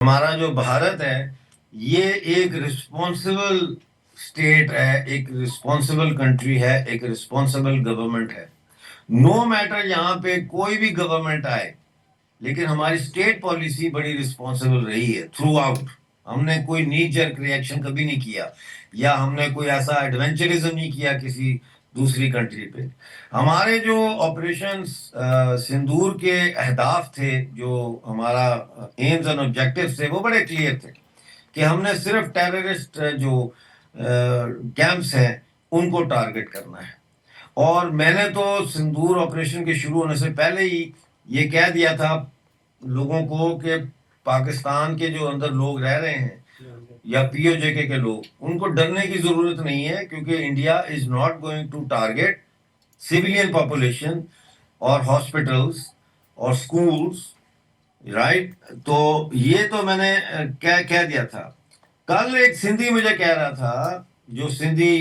ہمارا جو بھارت ہے یہ ایک رسپانسبل اسٹیٹ ہے، ایک رسپانسبل کنٹری ہے، ایک رسپانسبل گورنمنٹ ہے. نو میٹر یہاں پہ کوئی بھی گورنمنٹ آئے، لیکن ہماری اسٹیٹ پالیسی بڑی رسپانسبل رہی ہے تھرو آؤٹ. ہم نے کوئی نی جرک ریئیکشن کبھی نہیں کیا، یا ہم نے کوئی ایسا ایڈونچرزم نہیں کیا کسی دوسری کنٹری پہ. ہمارے جو آپریشن سندور کے اہداف تھے، جو ہمارا ایمز اینڈ آبجیکٹیوز تھے، وہ بڑے کلیئر تھے کہ ہم نے صرف ٹیررسٹ جو کیمپس ہیں ان کو ٹارگٹ کرنا ہے. اور میں نے تو سندور آپریشن کے شروع ہونے سے پہلے ہی یہ کہہ دیا تھا لوگوں کو کہ پاکستان کے جو اندر لوگ رہ رہے ہیں یا پی او جے کے لوگ، ان کو ڈرنے کی ضرورت نہیں ہے، کیونکہ India is not going to target civilian population اور ہاسپٹلس اور اسکولس، رائٹ. تو یہ تو میں نے کہہ دیا تھا. کل ایک سندھی مجھے کہہ رہا تھا، جو سندھی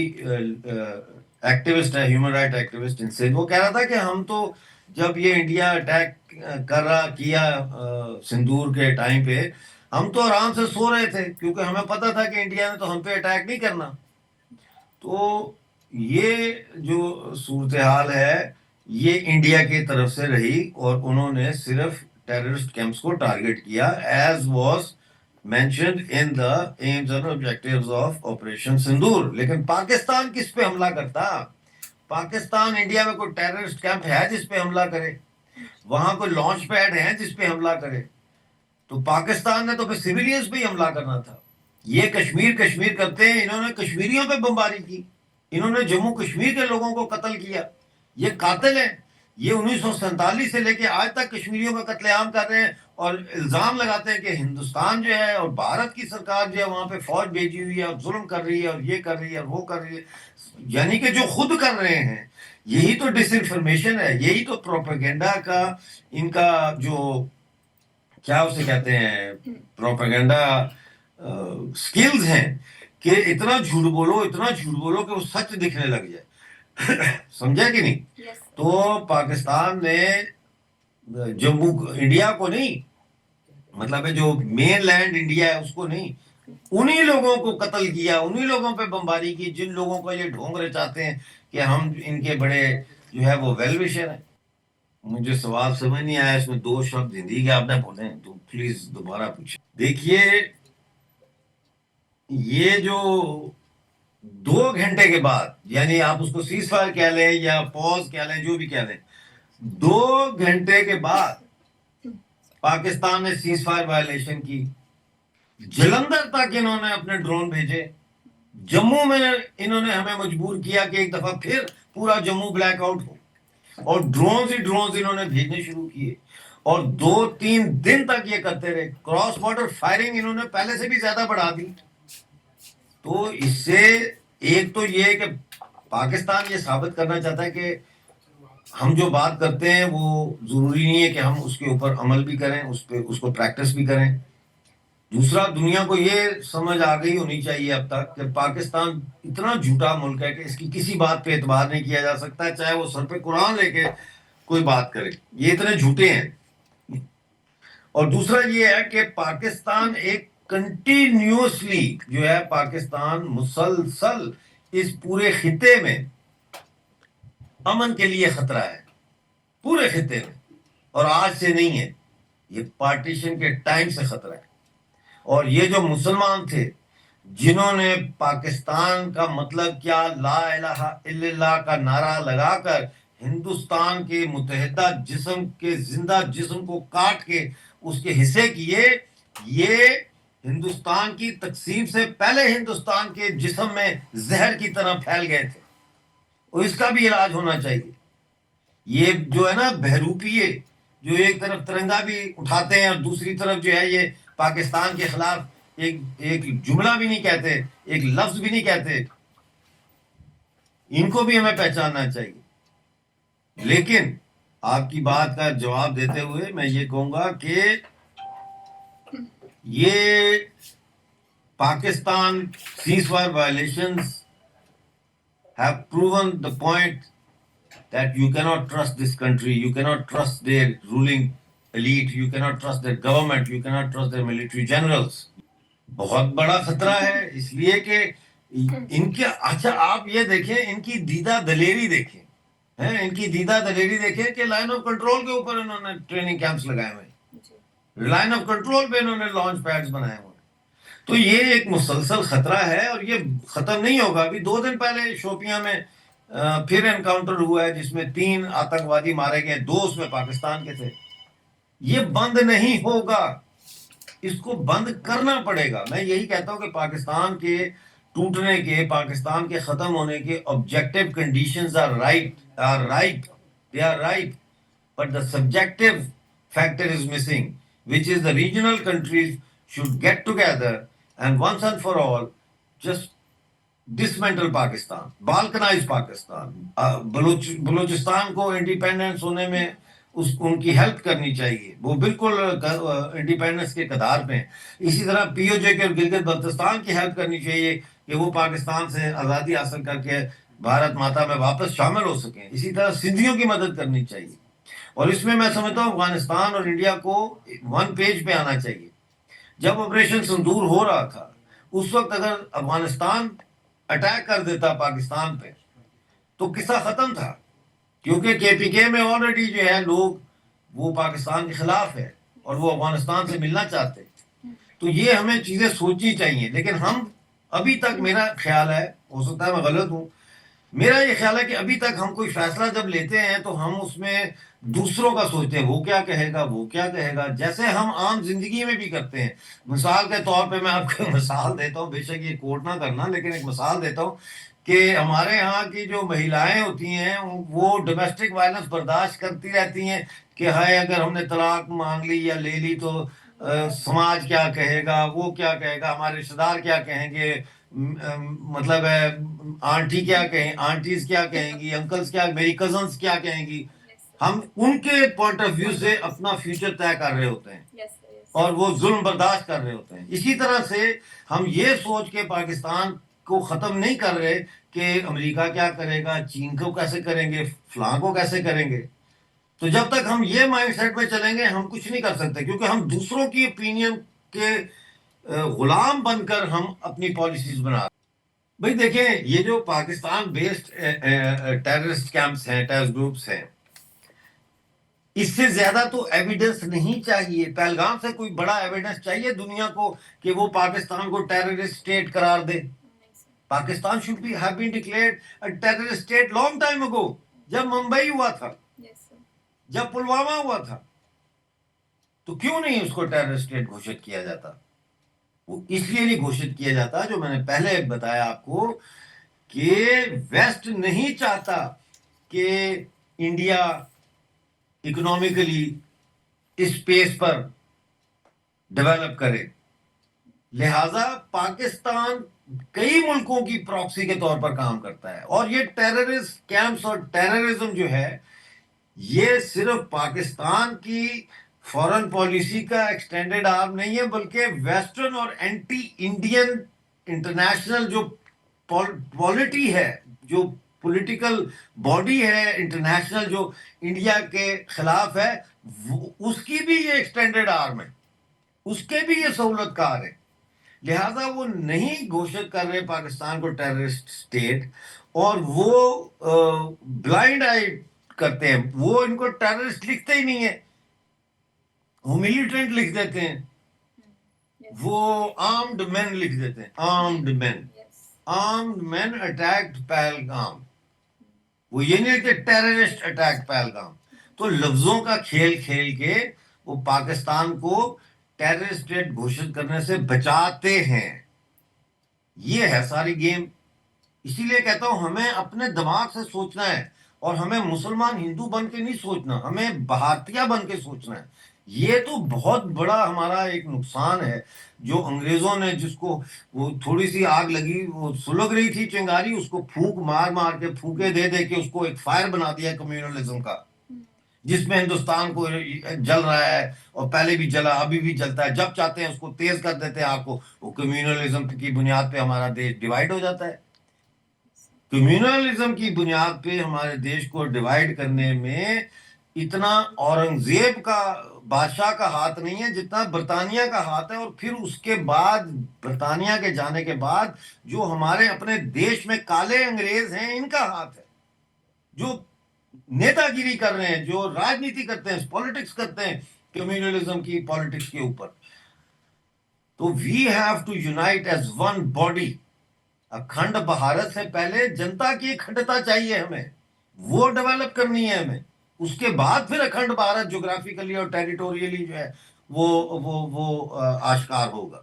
ایکٹیوسٹ ہے، ہیومن رائٹ ایکٹیوسٹ ان سندھ، وہ کہہ رہا تھا کہ ہم تو جب یہ انڈیا اٹیک کیا سندور کے ٹائم پہ، ہم تو آرام سے سو رہے تھے، کیونکہ ہمیں پتا تھا کہ انڈیا نے تو ہم پہ اٹیک نہیں کرنا. تو یہ جو صورتحال ہے یہ انڈیا کی طرف سے رہی، اور انہوں نے صرف ٹیررسٹ کیمپس کو ٹارگٹ کیا، as was mentioned in the aims and objectives of operation Sindoor. لیکن پاکستان کس پہ حملہ کرتا؟ پاکستان انڈیا میں کوئی ٹیررسٹ کیمپ ہے جس پہ حملہ کرے؟ وہاں کوئی لانچ پیڈ ہے جس پہ حملہ کرے؟ تو پاکستان نے تو پھر سویلینز پہ ہی حملہ کرنا تھا. یہ کشمیر کرتے ہیں، انہوں نے کشمیریوں پہ بمباری کی، انہوں نے جموں کشمیر کے لوگوں کو قتل کیا. یہ قاتل ہیں. یہ 1947 سے لے کے آج تک کشمیریوں کا قتل عام کر رہے ہیں، اور الزام لگاتے ہیں کہ ہندوستان جو ہے اور بھارت کی سرکار جو ہے وہاں پہ فوج بھیجی ہوئی ہے اور ظلم کر رہی ہے اور یہ کر رہی ہے اور وہ کر رہی ہے. یعنی کہ جو خود کر رہے ہیں. یہی تو ڈس انفارمیشن ہے، یہی تو پروپیگنڈا کا ان کا جو کیا اسے کہتے ہیں پروپیگنڈا سکلز ہیں، کہ اتنا جھوٹ بولو کہ وہ سچ دکھنے لگ جائے. سمجھا کہ نہیں؟ تو پاکستان نے جموں انڈیا کو نہیں، مطلب ہے جو مین لینڈ انڈیا ہے اس کو نہیں، انہی لوگوں کو قتل کیا، انہی لوگوں پہ بمباری کی جن لوگوں کو یہ ڈھونگ رہے چاہتے ہیں کہ ہم ان کے بڑے جو ہے وہ ویل وشر ہیں. مجھے سوال سمجھ نہیں آیا، اس میں 2 شبد ہندی کے آپ نے بولے، تو پلیز دوبارہ پوچھیں. دیکھیے، یہ جو 2 گھنٹے کے بعد، یعنی آپ اس کو سیز فائر کہہ لیں یا پوز کہہ لیں، جو بھی کہہ لیں، 2 گھنٹے کے بعد پاکستان نے سیز فائر وائلیشن کی. جلندھر تک انہوں نے اپنے ڈرون بھیجے. جموں میں انہوں نے ہمیں مجبور کیا کہ ایک دفعہ پھر پورا جموں بلیک آؤٹ ہو، اور ڈرونز انہوں نے بھیجنے شروع کیے، اور 2-3 دن تک یہ کرتے رہے. کراس بارڈر فائرنگ انہوں نے پہلے سے بھی زیادہ بڑھا دی. تو اس سے ایک تو یہ کہ پاکستان یہ ثابت کرنا چاہتا ہے کہ ہم جو بات کرتے ہیں وہ ضروری نہیں ہے کہ ہم اس کے اوپر عمل بھی کریں، اس کو پریکٹس بھی کریں. دوسرا، دنیا کو یہ سمجھ آ گئی ہونی چاہیے اب تک کہ پاکستان اتنا جھوٹا ملک ہے کہ اس کی کسی بات پہ اعتبار نہیں کیا جا سکتا، چاہے وہ سر پہ قرآن لے کے کوئی بات کرے. یہ اتنے جھوٹے ہیں. اور دوسرا یہ ہے کہ پاکستان ایک کنٹینیوسلی جو ہے، پاکستان مسلسل اس پورے خطے میں امن کے لیے خطرہ ہے، پورے خطے میں. اور آج سے نہیں ہے، یہ پارٹیشن کے ٹائم سے خطرہ ہے. اور یہ جو مسلمان تھے جنہوں نے پاکستان کا مطلب کیا، لا الہ الا اللہ کا نعرہ لگا کر ہندوستان کے متحدہ جسم کے زندہ جسم کو کاٹ کے اس کے حصے کیے، یہ ہندوستان کی تقسیم سے پہلے ہندوستان کے جسم میں زہر کی طرح پھیل گئے تھے، اور اس کا بھی علاج ہونا چاہیے. یہ جو ہے نا بہروپیے، جو ایک طرف ترنگا بھی اٹھاتے ہیں اور دوسری طرف جو ہے یہ پاکستان کے خلاف ایک جملہ بھی نہیں کہتے، ایک لفظ بھی نہیں کہتے، ان کو بھی ہمیں پہچاننا چاہیے. لیکن آپ کی بات کا جواب دیتے ہوئے میں یہ کہوں گا کہ یہ Pakistan cease fire violations have proven the point that you cannot trust this country, you cannot trust their ruling elite, you cannot trust their government, you cannot trust their military generals. بہت بڑا خطرہ ہے، اس لیے کہ ان کے اچھا آپ یہ دیکھیں، ان کی دیدہ دلیری دیکھیں، ان کی دیدہ دلیری دیکھیں کہ لائن آف کنٹرول کے اوپر انہوں نے ٹریننگ کیمپس لگائے ہوئے ہیں، لائن آف کنٹرول پہ انہوں نے لانچ پیڈز بنائے ہوئے ہیں. تو یہ ایک مسلسل خطرہ ہے اور یہ ختم نہیں ہوگا. ابھی 2 دن پہلے شوپیاں میں پھر انکاؤنٹر ہوا ہے جس میں 3 آتنکوادی مارے گئے، 2 اس میں پاکستان کے تھے. یہ بند نہیں ہوگا، اس کو بند کرنا پڑے گا. میں یہی کہتا ہوں کہ پاکستان کے ٹوٹنے کے، پاکستان کے ختم ہونے کے objective conditions are ripe, they are ripe, but the subjective factor is missing, which is the regional countries should get together and once and for all just dismantle Pakistan, balkanize Pakistan. Balochistan کو independence ہونے میں ان کی help کرنی چاہیے، وہ بالکل independence کے قدار پہ ہیں. اسی طرح پی او جے کے گلگت بلتستان کی ہیلپ کرنی چاہیے کہ وہ پاکستان سے آزادی حاصل کر کے بھارت ماتا میں واپس شامل ہو سکیں. اسی طرح سندھیوں کی مدد کرنی چاہیے. اور اس میں میں سمجھتا ہوں افغانستان اور انڈیا کو 1 پیج پہ آنا چاہیے. جب آپریشن سندور ہو رہا تھا اس وقت اگر افغانستان اٹیک کر دیتا پاکستان پہ تو قصہ ختم تھا، کیونکہ کے پی کے میں آلریڈی جو ہے لوگ وہ پاکستان کے خلاف ہے اور وہ افغانستان سے ملنا چاہتے. تو یہ ہمیں چیزیں سوچنی چاہیے. لیکن ہم ابھی تک، میرا خیال ہے، ہو سکتا ہے میں غلط ہوں، میرا یہ خیال ہے کہ ابھی تک ہم کوئی فیصلہ جب لیتے ہیں تو ہم اس میں دوسروں کا سوچتے ہیں، وہ کیا کہے گا، وہ کیا کہے گا، جیسے ہم عام زندگی میں بھی کرتے ہیں. مثال کے طور پہ میں آپ کو مثال دیتا ہوں، بے شک یہ کوٹ نہ کرنا، لیکن ایک مثال دیتا ہوں کہ ہمارے ہاں کی جو مہیلائیں ہوتی ہیں وہ ڈومیسٹک وائلنس برداشت کرتی رہتی ہیں کہ ہائے اگر ہم نے طلاق مانگ لی یا لے لی تو سماج کیا کہے گا، وہ کیا کہے گا، ہمارے رشتے دار کیا کہیں گے، مطلب ہے آنٹی کیا کہیں، آنٹیز کیا کہیں گی، انکلز کیا، میری کزنس کیا کہیں گی. ہم ان کے پوائنٹ آف ویو سے اپنا فیوچر طے کر رہے ہوتے ہیں اور وہ ظلم برداشت کر رہے ہوتے ہیں. اسی طرح سے ہم یہ سوچ کے پاکستان کو ختم نہیں کر رہے کہ امریکہ کیا کرے گا، چین کو کیسے کریں گے، فلاں کو کیسے کریں گے. تو جب تک ہم یہ مائنڈ سیٹ پہ چلیں گے ہم کچھ نہیں کر سکتے، کیونکہ ہم دوسروں کی اوپینین کے غلام بن کر ہم اپنی پالیسیز بنا رہے ہیں. بھائی دیکھیں، یہ جو پاکستان بیسڈ ٹیررسٹ کیمپس ہیں، ٹیررسٹ گروپس ہیں، اس سے زیادہ تو ایویڈنس نہیں چاہیے. پہلگام سے کوئی بڑا ایویڈنس چاہیے دنیا کو کہ وہ پاکستان کو ٹیررسٹ اسٹیٹ قرار دے؟ Pakistan should be have been declared a terrorist state long time ago. جب ممبئی ہوا تھا، جب پلوامہ ہوا تھا، تو کیوں نہیں اس کو ٹیررسٹ اسٹیٹ گھوشت کیا جاتا؟ وہ اس لیے نہیں گھوشت کیا جاتا، جو میں نے پہلے بتایا آپ کو، کہ ویسٹ نہیں چاہتا کہ انڈیا اکنامکلی اسپیس پر ڈیولپ کرے. لہذا پاکستان کئی ملکوں کی پراکسی کے طور پر کام کرتا ہے. اور یہ ٹیررسٹ کیمپس اور ٹیررزم جو ہے یہ صرف پاکستان کی فورن پالیسی کا ایکسٹینڈڈ آرم نہیں ہے، بلکہ ویسٹرن اور اینٹی انڈین انٹرنیشنل جو پالیٹی ہے، جو پولیٹیکل باڈی ہے انٹرنیشنل جو انڈیا کے خلاف ہے، اس کی بھی یہ ایکسٹینڈڈ آرم ہے، اس کے بھی یہ سہولت کار ہے. لہذا وہ نہیں گھوشت کر رہے پاکستان کو ٹیررسٹ اسٹیٹ، اور وہ بلائنڈ آئی کرتے ہیں. وہ ان کو ٹیررسٹ لکھتے ہی نہیں ہے، وہ ملیٹنٹ لکھ دیتے ہیں، وہ آرمڈ مین لکھ دیتے ہیں. آرمڈ مین اٹیکڈ پہلگام، وہ یہ نہیں لکھتے ٹیررسٹ اٹیک پہلگام. تو لفظوں کا کھیل کھیل کے وہ پاکستان کو ٹیررسٹ اسٹیٹ گھوشت کرنے سے بچاتے ہیں. یہ ہے ساری گیم. اسی لیے کہتا ہوں ہمیں اپنے دماغ سے سوچنا ہے، اور ہمیں مسلمان ہندو بن کے نہیں سوچنا، ہمیں بھارتیہ بن کے سوچنا ہے. یہ تو بہت بڑا ہمارا ایک نقصان ہے جو انگریزوں نے، جس کو وہ تھوڑی سی آگ لگی، وہ سلگ رہی تھی چنگاری، اس کو پھونک مار مار کے، پھونکے دے دے کے اس کو ایک فائر بنا دیا کمیونلزم کا، جس میں ہندوستان کو جل رہا ہے، اور پہلے بھی جلا، ابھی بھی جلتا ہے. جب چاہتے ہیں اس کو تیز کر دیتے ہیں آگ کو. وہ کمیونلزم کی بنیاد پہ ہمارا دیش ڈیوائڈ ہو جاتا ہے. کمیونلزم کی بنیاد پہ ہمارے دیش کو ڈیوائڈ کرنے میں اتنا اورنگزیب کا بادشاہ کا ہاتھ نہیں ہے جتنا برطانیہ کا ہاتھ ہے، اور پھر اس کے بعد برطانیہ کے جانے کے بعد جو ہمارے اپنے دیش میں کالے انگریز ہیں ان کا ہاتھ ہے، جو نیتا گیری کر رہے ہیں، جو راجنیتی کرتے ہیں، پالیٹکس کرتے ہیں کمیونلزم کی پالیٹکس کے اوپر. تو we have to unite as one body. Akhand Bharat سے پہلے جنتا کی اکھنڈتا چاہیے ہمیں، وہ ڈیولپ کرنی ہے ہمیں. اس کے بعد پھر اکھنڈ بھارت جغرافیکلی اور ٹیریٹوریلی جو ہے وہ آشکار ہوگا.